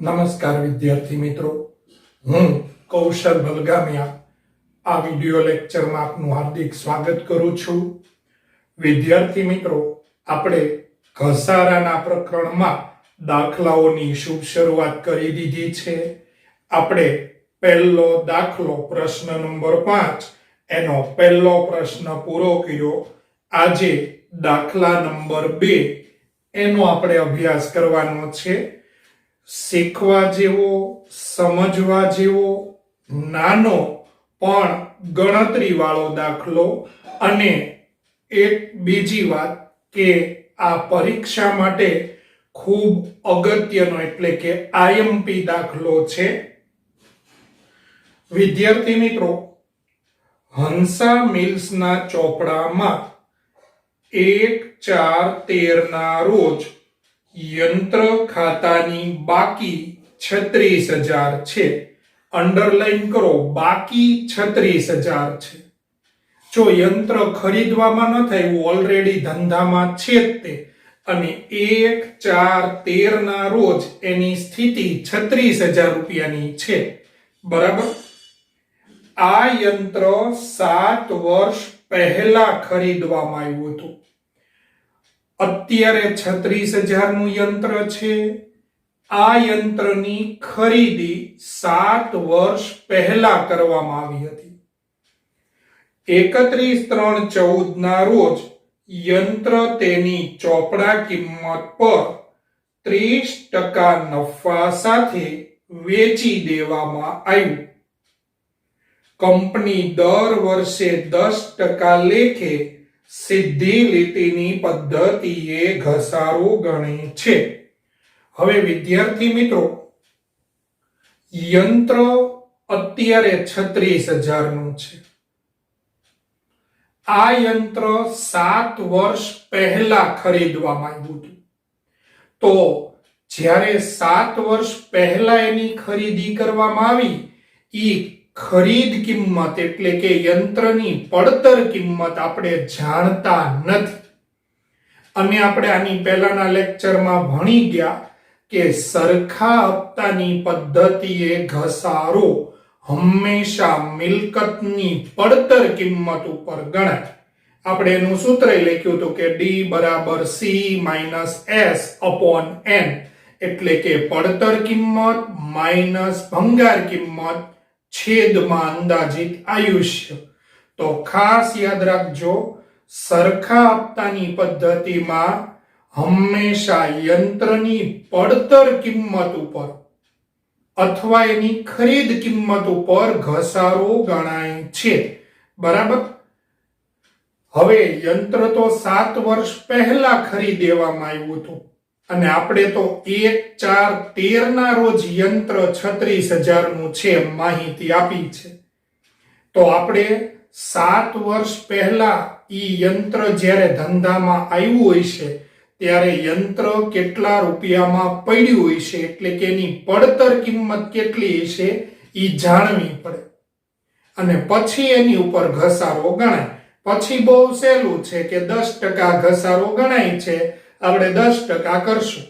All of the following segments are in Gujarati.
નમસ્કાર વિદ્યાર્થી મિત્રો, હું કૌશલ બલગામિયા આ વિડિયો લેક્ચરમાં આપનું હાર્દિક સ્વાગત કરું છું. વિદ્યાર્થી મિત્રો, આપણે ઘસારાના પ્રકરણમાં દાખલાઓની શુભ શરૂઆત કરી દીધી છે. આપણે પહેલો દાખલો પ્રશ્ન નંબર 5 એનો પહેલો પ્રશ્ન પૂરો કર્યો. આજે દાખલા નંબર 2 એનો આપણે અભ્યાસ કરવાનો છે. શીખવા જેવો, સમજવા જેવો, નાનો પણ ગણતરી વાળો દાખલો, અને એક બીજી વાત કે આ પરીક્ષા માટે ખૂબ અગત્યનો એટલે કે આઈએમપી દાખલો છે. વિદ્યાર્થી મિત્રો, હંસા મિલ્સના ચોપડામાં 1/4/13 ના રોજ યંત્ર ખાતાની બાકી 36,000 છે. અંડરલાઈન કરો, બાકી 36,000 છે. જો યંત્ર ખરીદવામાં ન થયું, ઓલરેડી ધંધામાં છે જ તે, અને 1/4/13 ના રોજ એની સ્થિતિ 36,000 રૂપિયાની છે. બરાબર. આ યંત્ર 7 વર્ષ પહેલા ખરીદવામાં આવ્યું હતું. અત્યારે 36,000 નું યંત્ર છે. આ યંત્રની ખરીદી 7 વર્ષ પહેલા કરવામાં આવી હતી. 31/3/14 ના રોજ યંત્ર તેની ચોપડા કિંમત પર 30% નફા સાથે વેચી દેવામાં આવ્યું. કંપની દર વર્ષે 10% લેખે સીધી લીટીની પદ્ધતિએ ઘસારો ગણે છે. હવે વિદ્યાર્થી મિત્રો, યંત્ર અત્યારે 36,000 નું છે. આ યંત્ર 7 વર્ષ પહેલા ખરીદવામાં આવ્યું હતું. તો જ્યારે 7 વર્ષ પહેલા એની ખરીદી કરવામાં આવી, ઈ ખરીદ કિંમત એટલે કે યંત્રની પડતર કિંમત આપણે જાણતા નથી. અને આપણે આની પહેલાના લેક્ચરમાં ભણી ગયા કે સરખા હપ્તાની પદ્ધતિએ ઘસારો હંમેશા મિલકતની પડતર કિંમત ઉપર ગણાય. આપણે એનું સૂત્ર લખ્યું હતું કે D = C - S/N, એટલે કે પડતર કિંમત માઇનસ ભંગાર કિંમત છેદમાં અંદાજિત આયુષ્ય. તો ખાસ યાદ રાખજો, સરખા હપ્તાની પદ્ધતિમાં હંમેશા યંત્રની પડતર કિંમત ઉપર અથવા એની ખરીદ કિંમત ઉપર ઘસારો ગણાય છે. બરાબર. હવે યંત્ર તો 7 વર્ષ પહેલા ખરીદેવામાં આવ્યું હતું, અને આપણે તો 1/4/13 ના રોજ યંત્ર 36,000 નું છે માહિતી આપી છે. તો આપણે 7 વર્ષ પહેલા ઈ યંત્ર જ્યારે ધંધામાં આવ્યું હોય છે ત્યારે યંત્ર કેટલા રૂપિયામાં પડ્યું હોય છે, એટલે કે એની પડતર કિંમત કેટલી હશે ઈ જાણવી પડે, અને પછી એની ઉપર ઘસારો ગણાય. પછી બહુ સહેલું છે કે 10% ઘસારો ગણાય છે, આપણે 10% કરશું.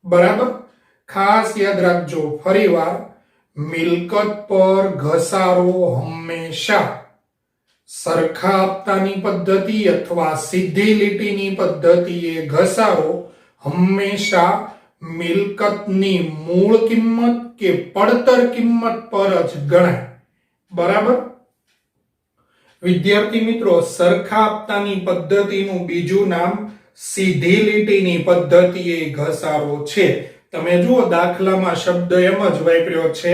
બરાબર. ખાસ યાદ રાખજો, ફરીવાર, મિલકત પર ઘસારો હંમેશા સરખા હપ્તાની પદ્ધતિ અથવા સીધી લીટીની પદ્ધતિએ ઘસારો હંમેશા મિલકતની મૂળ કિંમત કે પડતર કિંમત પર જ ગણાય. બરાબર. વિદ્યાર્થી મિત્રો, સરખા હપ્તાની પદ્ધતિનું બીજું નામ સીધી લીટીની પદ્ધતિએ ઘસારો છે. તમે જુઓ, દાખલામાં શબ્દ એમ જ વાપર્યો છે,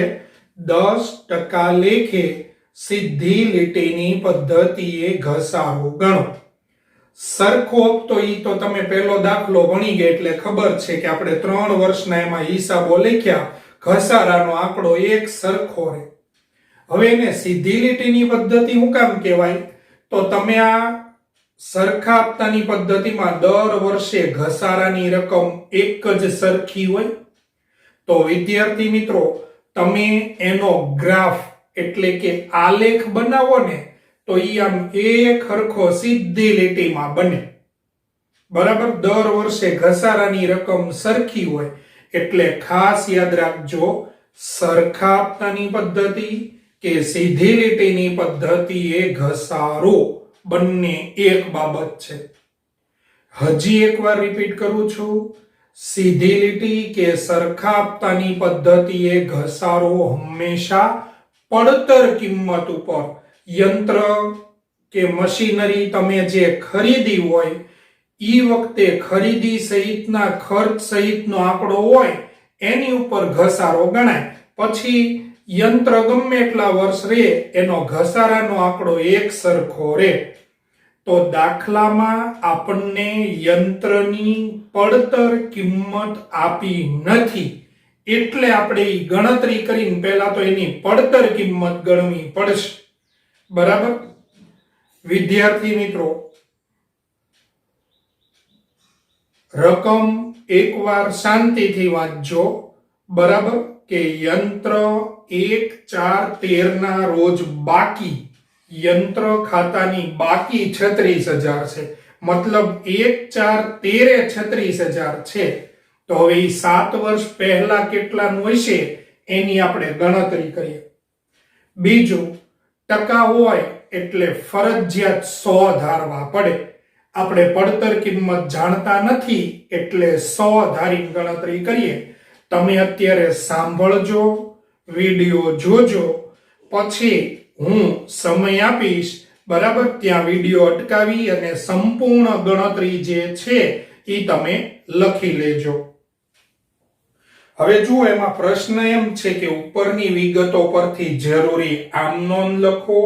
10% લેખે સીધી લીટીની પદ્ધતિએ ઘસારો ગણો. સરખો હપ્તો ઈ તો તમે પહેલો દાખલો ભણી ગયા એટલે ખબર છે કે આપણે 3 વર્ષના એમાં હિસાબો લખ્યા, ઘસારાનો આંકડો એક સરખો રહે. હવે એને સીધી લીટીની પદ્ધતિ શું કામ કહેવાય? તો તમે આ સરખા હપ્તાની પદ્ધતિમાં દર વર્ષે ઘસારાની રકમ એક જ સરખી હોય. તો વિદ્યાર્થી મિત્રો, તમે એનો ગ્રાફ એટલે કે આલેખ બનાવો ને તો ઈ આમ એક સરખો સીધી લીટીમાં બને. બરાબર. દર વર્ષે ઘસારાની રકમ સરખી હોય એટલે ખાસ યાદ રાખજો, સરખા હપ્તાની પદ્ધતિ કે સીધી લીટીની પદ્ધતિ એ ઘસારો બંને એક બાબત છે. હજી એકવાર રિપીટ કરું છું, સીધી લીટી કે સરખા હપ્તાની પદ્ધતિ એ ઘસારો હંમેશા પડતર કિંમત ઉપર યંત્ર કે મશીનરી તમે જે ખરીદી હોય ઈ વખતે ખરીદી સહિતના ખર્ચ સહિતનો આંકડો હોય એની ઉપર ઘસારો ગણાય. પછી યંત્ર ગમે એટલા વર્ષ રહે એનો ઘસારાનો આંકડો એક સરખો રહે. તો દાખલામાં આપણને યંત્રની પડતર કિંમત આપી નથી એટલે આપણે ઈ ગણતરી કરીને પહેલા તો એની પડતર કિંમત ગણવી પડશે. બરાબર? વિદ્યાર્થી મિત્રો, રકમ એકવાર શાંતિથી વાંચજો. બરાબર? કે યંત્ર 1/4/13 ના રોજ બાકી, યંત્ર ખાતાની બાકી 36,000 છે. મતલબ 1/4/13 36,000 છે. તો હવે 7 વર્ષ પહેલા કેટલાનું હશે એની આપણે ગણતરી કરીએ. બીજું, ટકા હોય એટલે ફરજિયાત 100 ધારવા પડે. આપણે પડતર કિંમત જાણતા નથી એટલે 100 ધારીને ગણતરી કરીએ. તમે અત્યારે સાંભળજો, વિડિયો જોજો, પછી હું સમય આપીશ. બરાબર? ત્યાં વિડિયો અટકાવી અને સંપૂર્ણ ગણતરી જે છે એ તમે લખી લેજો. હવે જુઓ, એમાં પ્રશ્ન એમ છે કે ઉપરની વિગતો પરથી જરૂરી આમ નોંધ લખો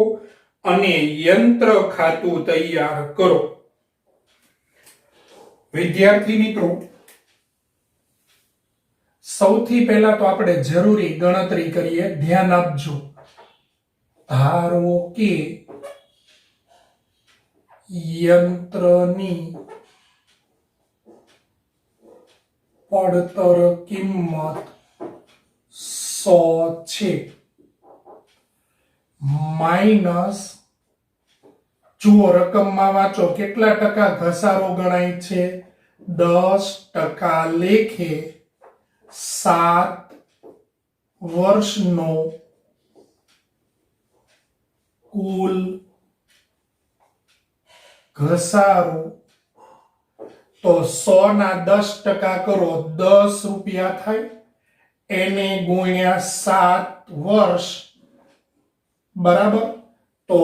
અને યંત્ર ખાતું તૈયાર કરો. વિદ્યાર્થી મિત્રો, સૌથી પહેલા તો આપણે જરૂરી ગણતરી કરીએ. ધ્યાન આપજો. ધારો કે યંત્રની પડતર કિંમત 100 છે માઇનસ, જુઓ રકમમાં વાંચો કેટલા ટકા ઘસારો ગણાય છે, 10% લેખે 7 વર્ષનો કુલ ઘસારો. તો 100 ના 10% કરો, 10 રૂપિયા થાય. એને ગુણ્યા 7 વર્ષ. બરાબર? તો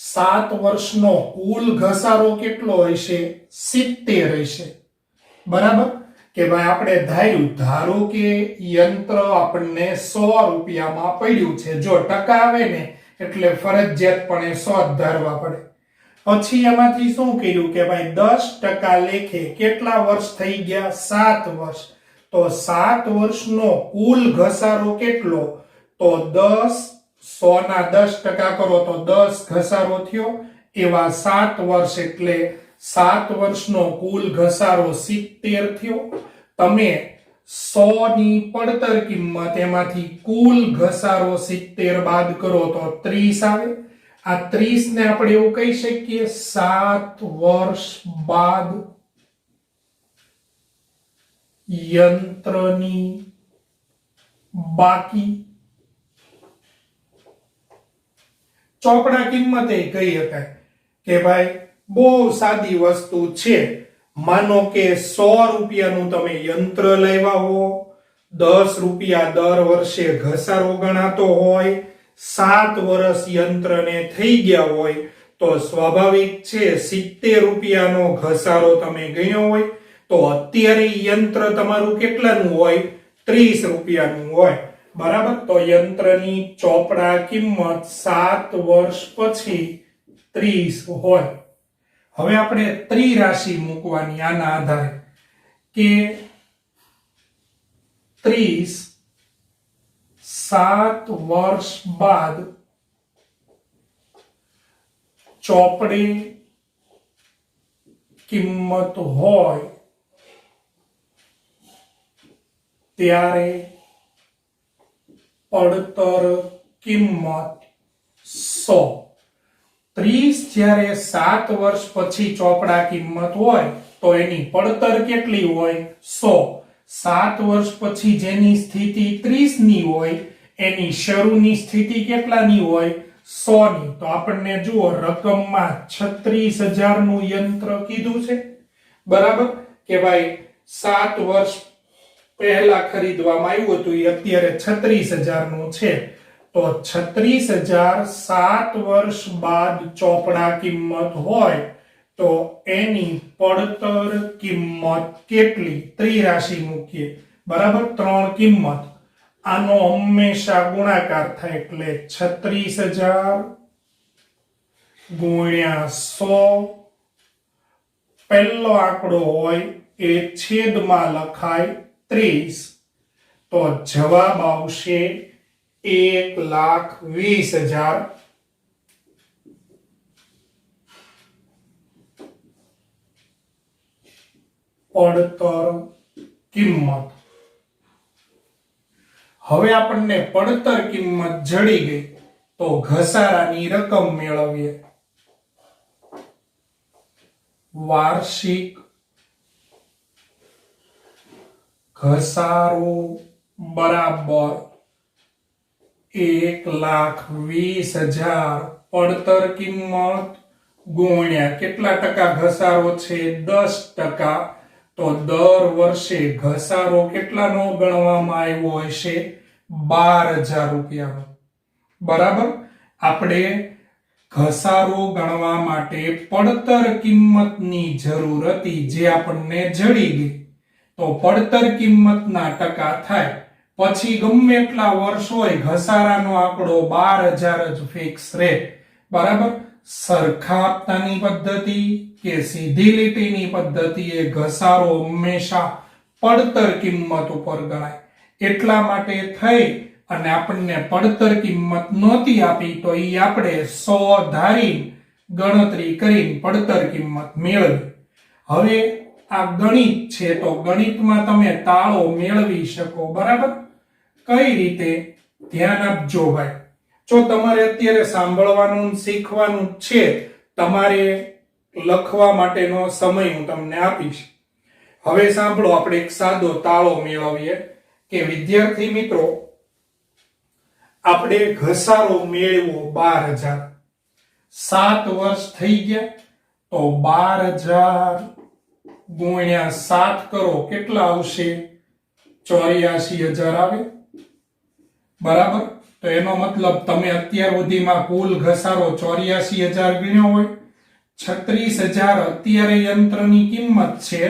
7 વર્ષનો કુલ ઘસારો કેટલો હશે? 70 હશે. બરાબર? કે ભાઈ આપણે ધારો કે યંત્ર આપણને 100 રૂપિયામાં પડ્યું છે. જો ટકા આવે ને એટલે ફરજિયાતપણે 100 જ ધારવા પડે. પછી એમાંથી શું કર્યું કે ભાઈ 10% લેખે કેટલા વર્ષ થઈ ગયા? 7 વર્ષ. તો 7 વર્ષનો કુલ ઘસારો કેટલો? તો 10, 100 ના 10% કરો તો 10 ઘસારો થયો. એવા 7 વર્ષ એટલે 7 વર્ષનો કુલ ઘસારો 70 થયો. તમે 100 ની પડતર કિંમત એમાંથી કુલ ઘસારો 70 બાદ કરો તો 30 આવે. આ 30 ને આપણે એવું કહી શકીએ 7 વર્ષ બાદ યંત્રની બાકી. ચોપડા કિંમતે કહી શકાય કે ભાઈ બહુ સાદી વસ્તુ છે. માનો કે 100 રૂપિયાનું તમે યંત્ર લાવ્યા હો, 10 રૂપિયા દર વર્ષે ઘસારો ગણાતો હોય, 7 વર્ષ યંત્રને થઈ ગયા હોય, તો સ્વાભાવિક છે 70 રૂપિયાનો ઘસારો તમે ગણ્યો હોય. તો અત્યારે યંત્ર તમારું કેટલાનું હોય? 30 રૂપિયાનું હોય. બરાબર? તો યંત્રની ચોપડા કિંમત 7 વર્ષ પછી 30 હોય. હવે આપણે ત્રિરાશિ મૂકવાની આના આધારે કે 30 7 વર્ષ બાદ ચોપડી કિંમત હોય ત્યારે પડતર કિંમત 100. 30 જ્યારે 7 વર્ષ પછી ચોપડા કિંમત હોય તો એની પડતર કેટલી હોય? 100. 7 વર્ષ પછી જેની સ્થિતિ 30 ની હોય એની શરૂની સ્થિતિ કેટલાની હોય 100 ની. તો આપણને જુઓ રકમમાં 36,000 નું યંત્ર કીધું છે, બરાબર, કે ભાઈ 7 વર્ષ પહેલા ખરીદવામાં આવ્યું હતું એ અત્યારે 36,000 નું છે. તો 36,000 7 વર્ષ બાદ ચોપડા કિંમત હોય તો એની પડતર કિંમત કેટલી? ત્રિરાશિ મૂકીએ, બરાબર, 3 કિંમત. આનો હંમેશા ગુણાકાર થાય એટલે 36,000 ગુણ્યા 100. પહેલો આંકડો હોય એ છેદમાં લખાય 30. તો જવાબ આવશે 1,20,000. પડતર કિંમત. હવે આપણને પડતર કિંમત જડી ગઈ તો ઘસારાની રકમ મેળવીએ. વાર્ષિક ઘસારો બરાબર 1,20,000 પડતર કિંમત ગુણ્યા કેટલા ટકા ઘસારો છે? 10%. તો દર વર્ષે ઘસારો કેટલાનો ગણવામાં આવ્યો હશે? 12,000 રૂપિયાનો, બરાબર. આપણે ઘસારો ગણવા માટે પડતર કિંમતની જરૂર હતી જે આપણને જડી ગઈ. તો પડતર કિંમતના ટકા થાય પછી ગમે એટલા વર્ષ હોય ઘસારાનો આંકડો 12,000 જ ફિક્સ રહે, બરાબર. સરખા હપ્તાની પદ્ધતિ કે સીધી લીટીની પદ્ધતિએ ઘસારો હંમેશા પડતર કિંમત ઉપર ગણાય. એટલા માટે થઈ અને આપણને પડતર કિંમત નહોતી આપી તો એ આપણે 100 ધારી ગણતરી કરીને પડતર કિંમત મેળવી. હવે આ ગણિત છે તો ગણિતમાં તમે તાળો મેળવી શકો, બરાબર. કઈ રીતે? ધ્યાન આપજો ભાઈ. જો તમારે અત્યારે સાંભળવાનું શીખવાનું છે, તમારે લખવા માટેનો સમય હું તમને આપીશ. હવે સાંભળો, આપણે એક સાદો તાળો મેળવીએ કે વિદ્યાર્થી મિત્રો, આપણે ઘસારો મેળવ્યો 12,000. 7 વર્ષ થઈ ગયા તો 12,000 ગુણ્યા 7 કરો, કેટલા આવશે? 84,000 આવે, બરાબર. તો એનો મતલબ તમે અત્યાર સુધીમાં કુલ ઘસારો 84,000 ગણ્યો હોય. 36,000 અત્યારે યંત્રની કિંમત છે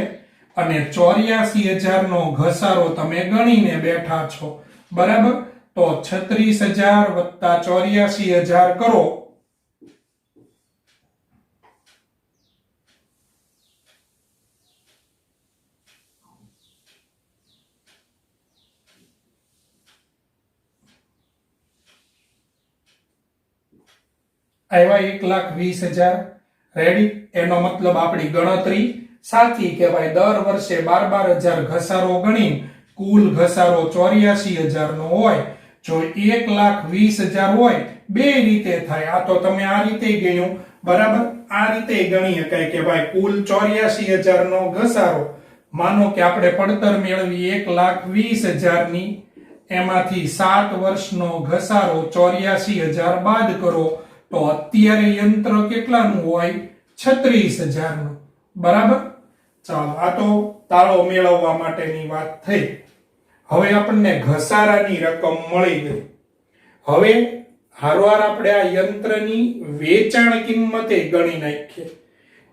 અને 84,000 નો ઘસારો તમે ગણીને બેઠા છો, બરાબર. તો 36,000 વત્તા 84,000 કરો આવ્યા 1,20,000. રેડી? એનો મતલબ આપણી ગણતરી સાચી કહેવાય. દર વર્ષે 12,000 ઘસારો ગણી કુલ ઘસારો 84,000 નો હોય. જો 1,20,000 હોય બે રીતે થાય. આ તો તમે આ રીતે ગણ્યું, બરાબર. આ રીતે ગણી શકાય કે ભાઈ કુલ 84,000 નો ઘસારો. માનો કે આપણે પડતર મેળવી 1,20,000 ની, એમાંથી 7 વર્ષનો ઘસારો 84,000 બાદ કરો તો અત્યારે યંત્ર કેટલાનું હોય? 36,000 નું, બરાબર. ચાલો, આ તો તાળો મેળવવા માટેની વાત થઈ. હવે આપણને ઘસારાની રકમ મળી ગઈ. હવે હારવાર આપણે આ યંત્રની વેચાણ કિંમતે ગણી નાખીએ.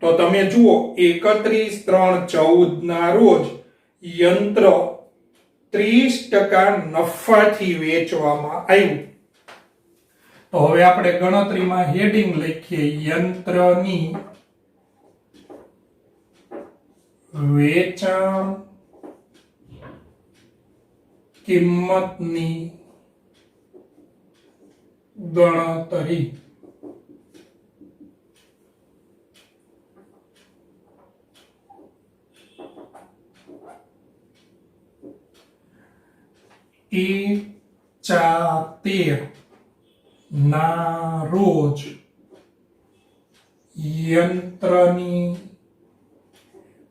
તો તમે જુઓ 31/3/14 ના રોજ યંત્ર 30% નફાથી વેચવામાં આવ્યું. તો હવે આપણે ગણતરીમાં હેડિંગ લખીએ, યંત્રની વેચાણ કિંમતની ગણતરી. E4 ના રોજ યંત્રની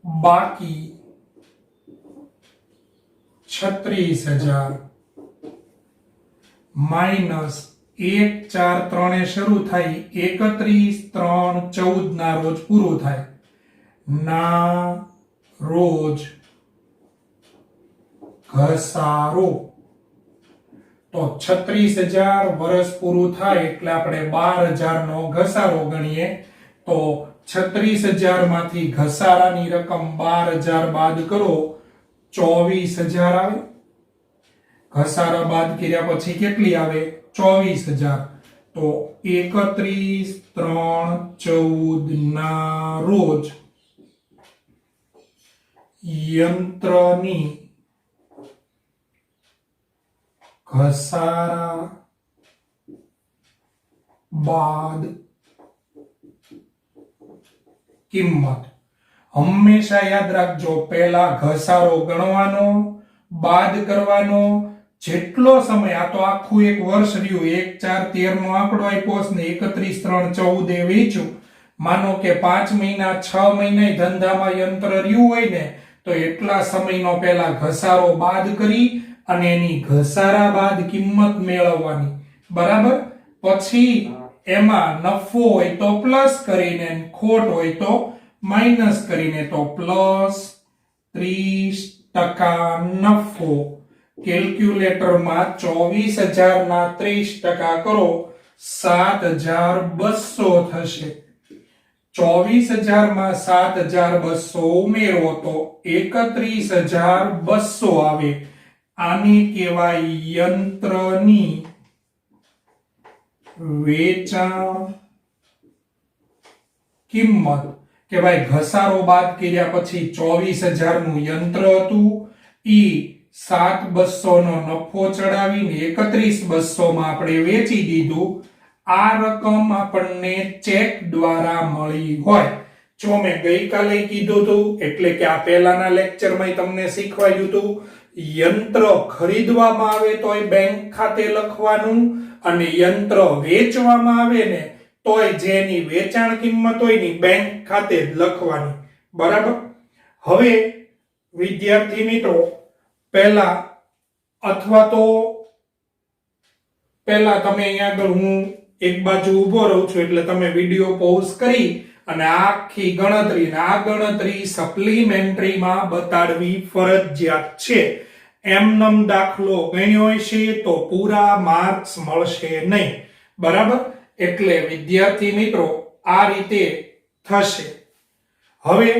બાકી 36,000 માઇનસ 1, 4, 3 શરૂ થાય 31, 3, 14 ના રોજ પૂરું થાય ના રોજ ઘસારો તો 36,000 વર્ષ પૂરું થાય એટલે આપણે 12,000 નો ઘસારો ગણીએ તો 36,000 માંથી ઘસારાની રકમ 12,000 બાદ કરો 24,000 આવે ઘસારા બાદ કર્યા પછી કેટલી આવે 24,000 તો 31, 3, 14 ના રોજ યંત્રની ઘસારા બાદ કિંમત હંમેશા યાદ રાખજો પહેલા ઘસારો ગણવાનો બાદ કરવાનો જેટલો સમય આ તો આખું એક વર્ષ રહ્યું 1, 4, 13 નો આંકડો આપ્યો છે ને 31, 3, 14 એ વેચ્યું માનો કે 5 મહિના 6 મહિના ધંધામાં યંત્ર રહ્યું હોય ને તો એટલા સમયનો પહેલા ઘસારો બાદ કરી અને એની ઘસારા બાદ કિંમત મેળવવાની બરાબર પછી એમાં નફો હોય તો પ્લસ કરીને ખોટ હોય તો માઈનસ કરીને તો પ્લસ 30% નફો કેલ્ક્યુલેટરમાં 24,000 ના 30% કરો 7,200 થશે 24,000 માં 7,200 ઉમેરો તો 31,200 આવે આને કહેવાય યંત્રની વેચાણ કિંમત કે ભાઈ ઘસારો બાદ કર્યા પછી 24,000 નું યંત્ર હતું ઈ 7,200 નો નફો ચડાવીને 31,200 માં આપણે વેચી દીધું આ રકમ આપણને ચેક દ્વારા મળી હોય જો મેં ગઈકાલે કીધું હતું એટલે કે આ પહેલાના લેક્ચરમાં તમને શીખવાડ્યું હતું યંત્ર ખરીદવામાં આવે તોય બેંક ખાતે લખવાનું અને યંત્ર વેચવામાં આવે ને તોય જેની વેચાણ કિંમત હોય ની બેંક ખાતે જ લખવાની બરાબર હવે વિદ્યાર્થી મિત્રો પહેલા અથવા તો પહેલા તમે અહીંયા આગળ હું એક બાજુ ઊભો રહું છું એટલે તમે વિડિયો પોઝ કરી અને આખી ગણતરી આ ગણતરી સપ્લિમેન્ટરીમાં બતાડવી ફરજિયાત છે એમનેમ દાખલો ગણ્યો હશે તો પૂરા માર્ક્સ મળશે નહીં બરાબર એટલે વિદ્યાર્થી મિત્રો આ રીતે થશે હવે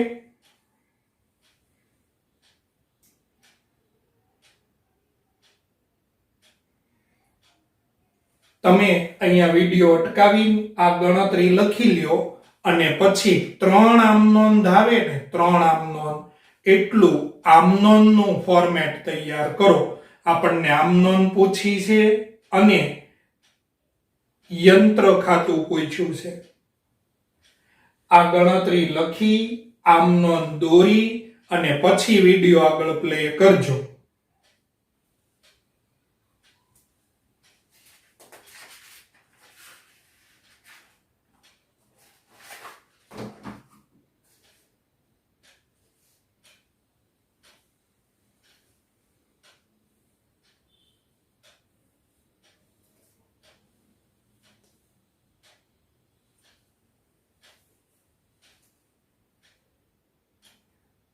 તમે અહીંયા વિડિયો અટકાવી આ ગણતરી લખી લ્યો અને પછી 3 આમ નોંધ આવે ને 3 આમ નોંધ એટલું આમ નોંધનું ફોર્મેટ તૈયાર કરો આપણને આમ નોંધ પૂછી છે અને યંત્ર ખાતું પૂછ્યું છે આ ગણતરી લખી આમ નોંધ દોરી અને પછી વિડિયો આગળ પ્લે કરજો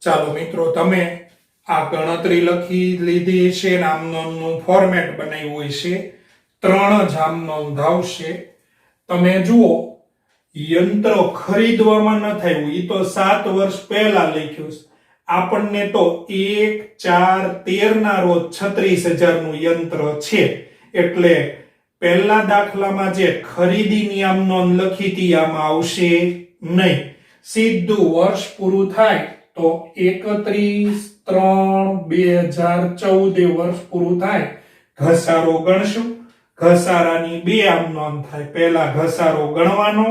ચાલો મિત્રો તમે આ ગણતરી લખી લીધી છે અને આમ નોંધનું ફોર્મેટ બનાવ્યું છે 3 જ આમ નોંધ આવશે તમે જુઓ યંત્ર ખરીદવામાં ન થયું ઈ તો 7 વર્ષ પહેલા લખ્યું છે આપણને તો 1, 4, 13 ના રોજ 36,000 નું યંત્ર છે એટલે પહેલા દાખલામાં જે ખરીદીની આમ નોંધ લખી હતી આમાં આવશે નહીં સીધું વર્ષ પૂરું થાય તો 31/3/2014 વર્ષ પૂરું થાય ઘસારો ગણશું ઘસારાની બે આમ નોંધ થાય પહેલા ઘસારો ગણવાનો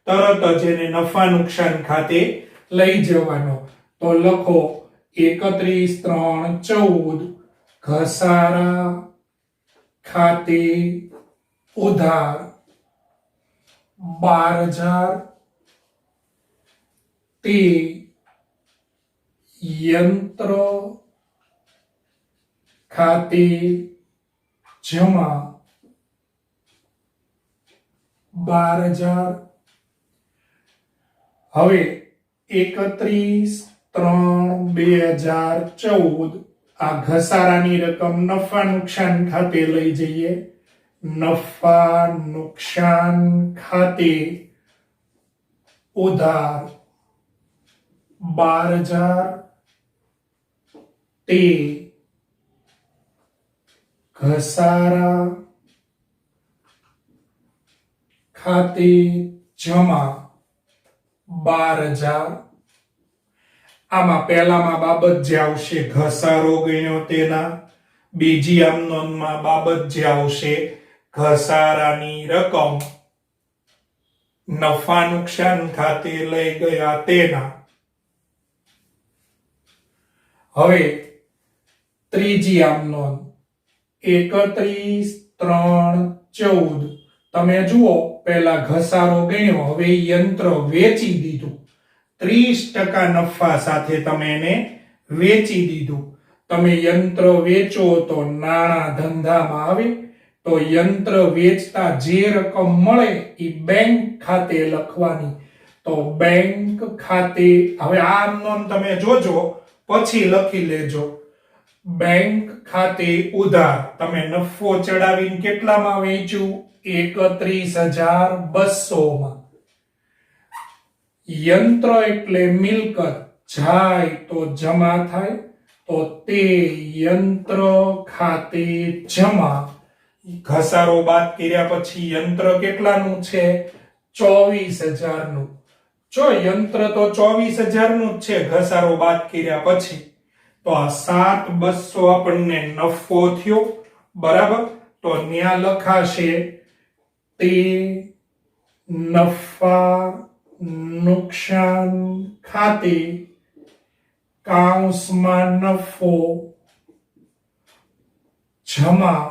તરત જ એને નફા નુકસાન ખાતે લઈ જવાનો તો લખો 31/3/14 ઘસારા ખાતે ઉધાર 12,000 તે યંત્ર ખાતે જમા 12,000. હવે 31/3/2014 આ ઘસારાની રકમ નફા નુકસાન ખાતે લઈ જઈએ. નફા નુકસાન ખાતે ઉધાર 12,000 તે ઘસારા ખાતે જમા 12,000. આમાં પહેલામાં બાબત જે આવશે ઘસારો ગણ્યો તેના, બીજી આમ નોંધમાં બાબત જે આવશે ઘસારાની રકમ નફા નુકસાન ખાતે લઈ ગયા તેના. હવે ત્રીજી આમ નોંધ 31/3/14 તમે જુઓ પહેલા ઘસારો ગણ્યો, હવે યંત્ર વેચી દીધું, 30% નફા સાથે તમે એને વેચી દીધું. તમે યંત્ર વેચો તો નાણાં ધંધામાં આવે, તો યંત્ર વેચતા જે રકમ મળે એ બેંક ખાતે લખવાની. તો બેંક ખાતે, હવે આ નોંધ તમે જોજો પછી લખી લેજો. બેંક ખાતે ઉધાર, તમે નફો ચડાવીને કેટલામાં વેચ્યું? 31,200 માં. યંત્ર એટલે મિલકત, જાય તો જમા થાય, તો તે યંત્ર ખાતે જમા. ઘસારો બાદ કર્યા પછી યંત્ર કેટલાનું છે? 24,000 નું. જો યંત્ર તો 24,000 નું જ છે ઘસારો બાદ કર્યા પછી, તો આ 7,200 આપણને નફો થયો, બરાબર. તો ન્યા લખાશે તે નફા નુકસાન ખાતે કૌંસમાં નફો જમા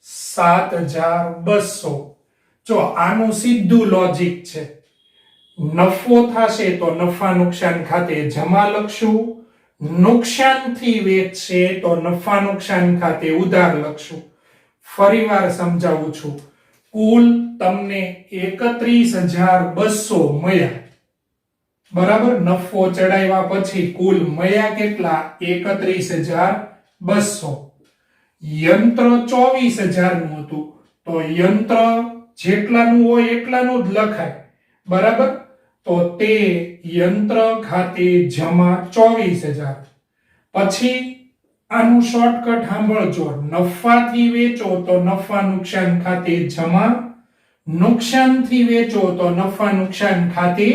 7,200. જો આનું સીધું લોજિક છે. નફો થશે તો નફા નુકસાન ખાતે જમા લખશું, નુકસાનથી વેચશે તો નફા નુકસાન ખાતે ઉધાર લખશું. ફરીવાર સમજાવું છું. કુલ તમને 31,200 મળ્યા, બરાબર. નફો ચડાવ્યા પછી કુલ મળ્યા કેટલા? 31,200. યંત્ર 24,000 નું હતું, તો યંત્ર જેટલાનું હોય એટલાનું જ લખાય, બરાબર. તો તે યંત્ર ખાતે જમા 24,000. પછી આનું શોર્ટકટ સાંભળજો. નફાથી વેચો તો નફા નુકસાન ખાતે જમા, નુકસાનથી વેચો તો નફા નુકસાન ખાતે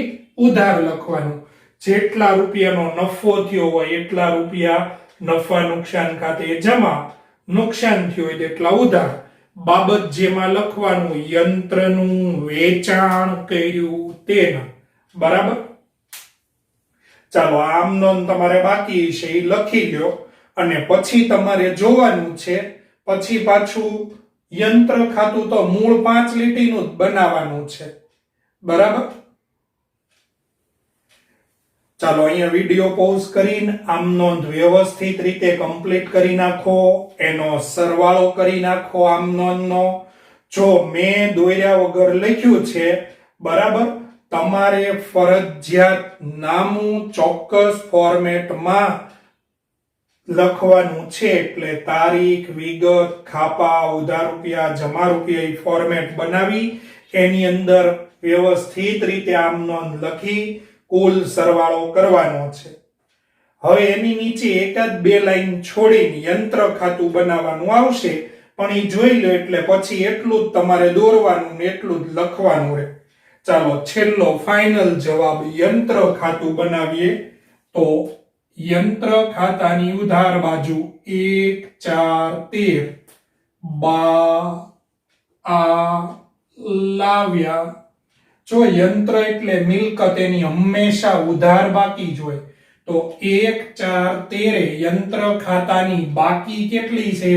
ઉધાર લખવાનું. જેટલા રૂપિયાનો નફો થયો હોય એટલા રૂપિયા નફા નુકસાન ખાતે જમા, નુકસાન થયું હોય તેટલા ઉધાર. બાબત જેમાં લખવાનું યંત્રનું વેચાણ કર્યું તેના, બરાબર. ચાલો આમ નોંધ તમારે બાકી છે એ લખી લ્યો, અને પછી તમારે જોવાનું છે પછી પાછું યંત્ર ખાતું તો મૂળ 5 લીટીનું જ બનાવવાનું છે, બરાબર. ચાલો અહીંયા વિડિયો પોઝ કરીને આમ નોંધ વ્યવસ્થિત રીતે કમ્પ્લીટ કરી નાખો, એનો સરવાળો કરી નાખો આમ નોંધનો. જો મેં દોર્યા વગર લખ્યું છે, બરાબર, તમારે ફરજિયાત નામું ચોક્કસ ફોર્મેટમાં લખવાનું છે. એટલે તારીખ, વિગત, ખાપા, ઉધાર રૂપિયા, જમા રૂપિયા એ ફોર્મેટ બનાવી એની અંદર વ્યવસ્થિત રીતે આમ નોંધ લખી કુલ સરવાળો કરવાનો છે. હવે એની નીચે એક જ બે લાઈન છોડીને યંત્ર ખાતું બનાવવાનું આવશે, પણ એ જોઈ લો એટલે પછી એટલું જ તમારે દોરવાનું ને એટલું જ લખવાનું રહે. ચાલો છેલ્લો ફાઇનલ જવાબ યંત્ર ખાતું બનાવીએ. તો યંત્ર ખાતાની ઉધાર બાજુ 1,4,13 આ લાવ્યા. જો યંત્ર એટલે મિલકત, એની હંમેશા ઉધાર બાકી જ હોય, તો 1,4,13 યંત્ર ખાતાની બાકી કેટલી છે?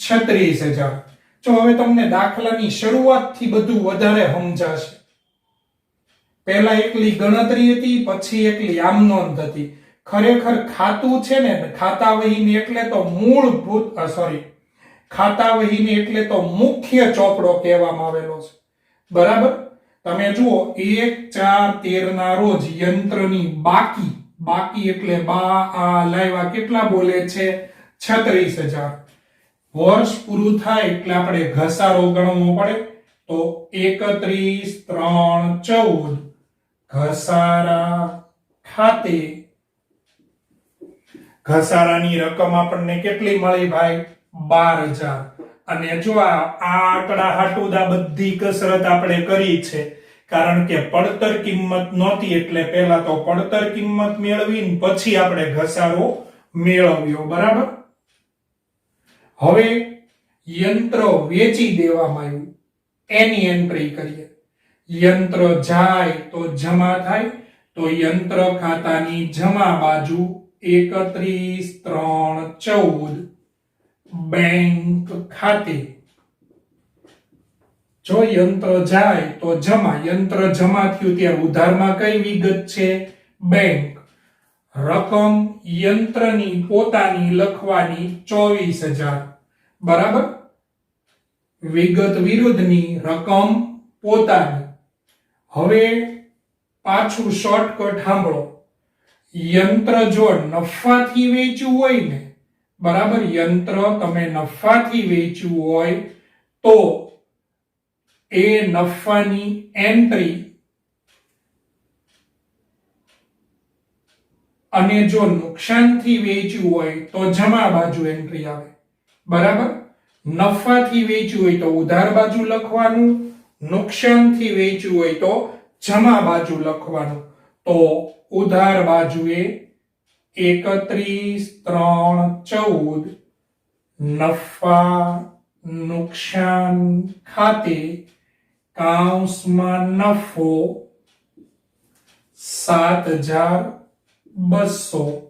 36,000. જો હવે તમને દાખલાની શરૂઆતથી બધું વધારે સમજાશે. પહેલા એકલી ગણતરી હતી, પછી એકલી આમ નોંધ હતી. ખરેખર ખાતું છે ને, ખાતા વહીને એટલે તો મૂળભૂત ખાતા વહીને એટલે તો મુખ્ય ચોપડો કહેવામાં આવેલો છે, બરાબર. તમે જુઓ 1/4/13 ના રોજ યંત્રની બાકી એટલે લાવ્યા કેટલા બોલે છે? 36,000. વર્ષ પૂરું થાય એટલે આપણે ઘસારો ગણવો પડે, તો 31/3/14 ઘસારા ખાતે ઘસારાની રકમ આપણને કેટલી મળી ભાઈ? 12,000. અને જો આ આંકડા હાટુદા બધી કસરત આપણે કરી છે, કારણ કે પડતર કિંમત નહોતી એટલે પહેલા તો પડતર કિંમત મેળવીને પછી આપણે ઘસારો મેળવ્યો, બરાબર. હવે યંત્ર વેચી દેવામાં આવ્યું, એની એન્ટ્રી કરીએ. યંત્ર જાય તો જમા થાય, તો યંત્ર ખાતાની જમા બાજુ 31/3/14 બેંક ખાતે. જો યંત્ર જાય તો જમા, યંત્ર જમા થયું ત્યાં ઉધારમાં કઈ વિગત છે? બેંક. રકમ યંત્રની પોતાની લખવાની 24,000, બરાબર. વિગત વિરુદ્ધની, રકમ પોતાની. હવે પાછું શોર્ટકટ સાંભળો. યંત્ર જો નફાથી વેચ્યું હોય ને, બરાબર, યંત્ર તમે નફાથી વેચ્યું હોય તો એ નફાની એન્ટ્રી, અને જો નુકસાનથી વેચ્યું હોય તો જમા બાજુ એન્ટ્રી આવે, બરાબર. નફાથી વેચ્યું હોય તો ઉધાર બાજુ લખવાનું, નુકસાનથી વેચ્યું હોય તો જમા બાજુ લખવાનું. તો ઉધાર બાજુએ 31/3/14 નફા નુકસાન ખાતે કૌંસમાં નફો 7,200.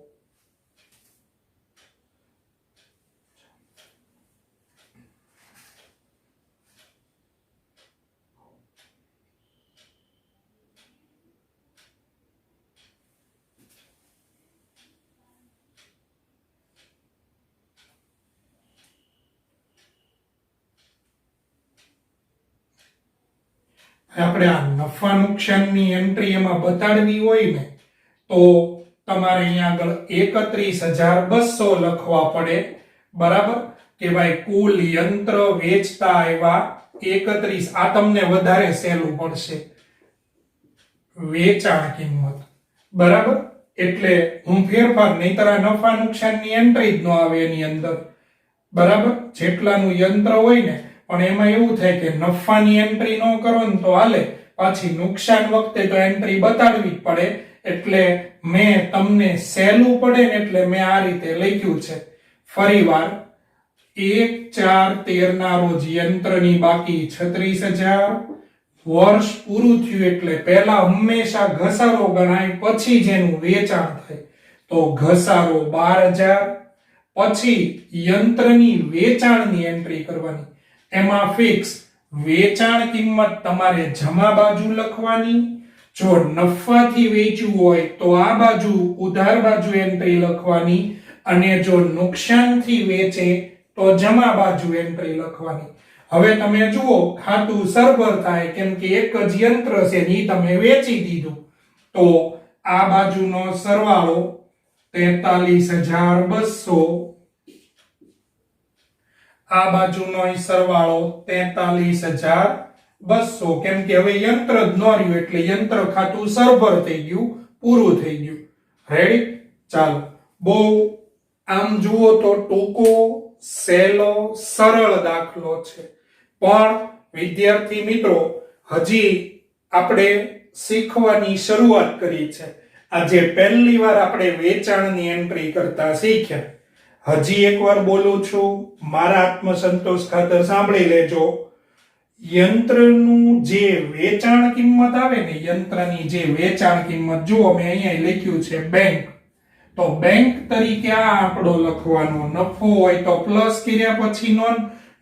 આપણે આ નફા નુકસાનની એન્ટ્રી એમાં બતાડવી હોય ને, તો તમારે અહીંયા આગળ 31,200 લખવા પડે, બરાબર. કે ભાઈ કુલ યંત્ર વેચતા આવ્યા 31. આ તમને વધારે સહેલું પડશે, વેચાણ કિંમત, બરાબર. એટલે હું ફેરફાર, નહીતર આ નફા નુકસાનની એન્ટ્રી જ ન આવે એની અંદર, બરાબર. જેટલાનું યંત્ર હોય ને, પણ એમાં એવું થાય કે નફાની એન્ટ્રી ન કરો ને તો હાલે, પાછી નુકસાન વખતે તો એન્ટ્રી બતાડવી જ પડે. એટલે મેં તમને સહેલું પડે ને એટલે મેં આ રીતે લખ્યું છે. ફરીવાર 1/4/13 ના રોજ યંત્રની બાકી 36,000. વર્ષ પૂરું થયું એટલે પહેલા હંમેશા ઘસારો ગણાય, પછી જેનું વેચાણ થાય તો ઘસારો 12,000. પછી યંત્રની વેચાણની એન્ટ્રી કરવાની, એમાં ફિક્સ વેચાણ કિંમત તમારે જમા બાજુ લખવાની. જો નફાથી વેચ્યું હોય તો આ બાજુ ઉધાર બાજુ એન્ટ્રી લખવાની, અને જો નુકસાનથી વેચે તો જમા બાજુ એન્ટ્રી લખવાની. હવે તમે જુઓ ખાતું સરભર થાય, કેમ કે એક જ યંત્ર છે ને તમે વેચી દીધું, તો આ બાજુનો સરવાળો 43,200, આ બાજુનો સરવાળો 43,200, કેમ કે હવે યંત્ર જ ન રહ્યું એટલે યંત્ર ખાતું સરભર થઈ ગયું, પૂરું થઈ ગયું. રેડી? ચાલો, બહુ આમ જુઓ તો ટૂંકો, સહેલો, સરળ દાખલો છે, પણ વિદ્યાર્થી મિત્રો હજી આપણે શીખવાની શરૂઆત કરી છે. આજે પહેલી વાર આપણે વેચાણની એન્ટ્રી કરતા શીખ્યા. હજી એકવાર બોલું છું, મારા આત્મસંતોષ ખાતર સાંભળી લેજો. યંત્રનું જે વેચાણ કિંમત આવે ને, યંત્રની જે વેચાણ કિંમત, જુઓ મેં અહીંયા લખ્યું છે બેંક, તો બેંક તરીકે આ આંકડો લખવાનો. નફો હોય તો પ્લસ કર્યા પછીનો,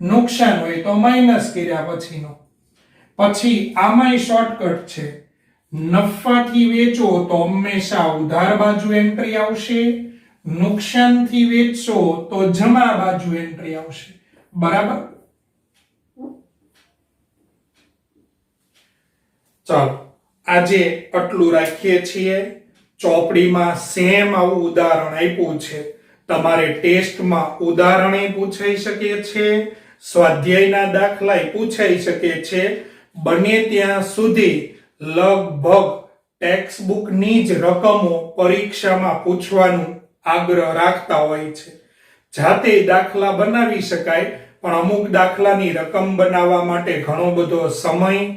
નુકસાન હોય તો માઇનસ કર્યા પછીનો. પછી આમાંય શોર્ટકટ છે, નફાથી વેચો તો હંમેશા ઉધાર બાજુ એન્ટ્રી આવશે, નુકસાનથી વેચશો તો જમા બાજુ એન્ટ્રી આવશે. બરાબર. ચાલો આજે આટલું રાખીએ છીએ. ચોપડીમાં સેમ આવું ઉદાહરણ આપ્યું છે. તમારે ટેસ્ટમાં ઉદાહરણે પૂછાઈ શકે છે, સ્વાધ્યાયના દાખલા પૂછાઈ શકે છે. બને ત્યાં સુધી લગભગ ટેક્સ્ટ બુકની જ રકમો પરીક્ષામાં પૂછવાનું આગ્રહ રાખતા હોય છે. જાતે દાખલા બનાવી શકાય, પણ અમુક દાખલાની રકમ બનાવવા માટે ઘણો બધો સમય,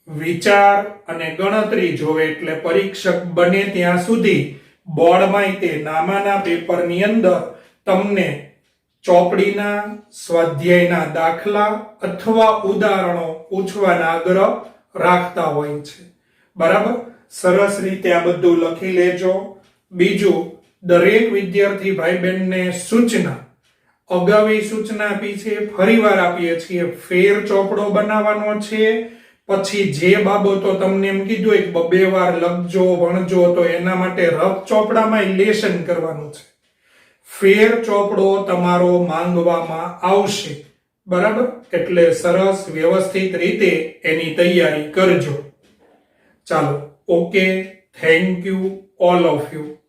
વિચાર અને ગણતરી જોવે. એટલે પરીક્ષક બને ત્યાં સુધી બોર્ડમાં તે નામાના પેપરની અંદર તમને ચોપડીના સ્વાધ્યાયના દાખલા અથવા ઉદાહરણો પૂછવાના આગ્રહ રાખતા હોય છે. બરાબર. સરસ રીતે આ બધું લખી લેજો. બીજું, દરેક વિદ્યાર્થી ભાઈ બહેનને સૂચના, અગાઉ સૂચના આપી છે, ફરીવાર આપીએ છીએ. ફેર ચોપડો બનાવવાનો છે. પછી જે બાબતો તમને એમ કીધું એક બે વાર લખજો, ભણજો, તો એના માટે રફ ચોપડામાં લેશન કરવાનું છે. ફેર ચોપડો તમારો માંગવામાં આવશે. બરાબર. એટલે સરસ વ્યવસ્થિત રીતે એની તૈયારી કરજો. ચાલો, okay, thank you all of you.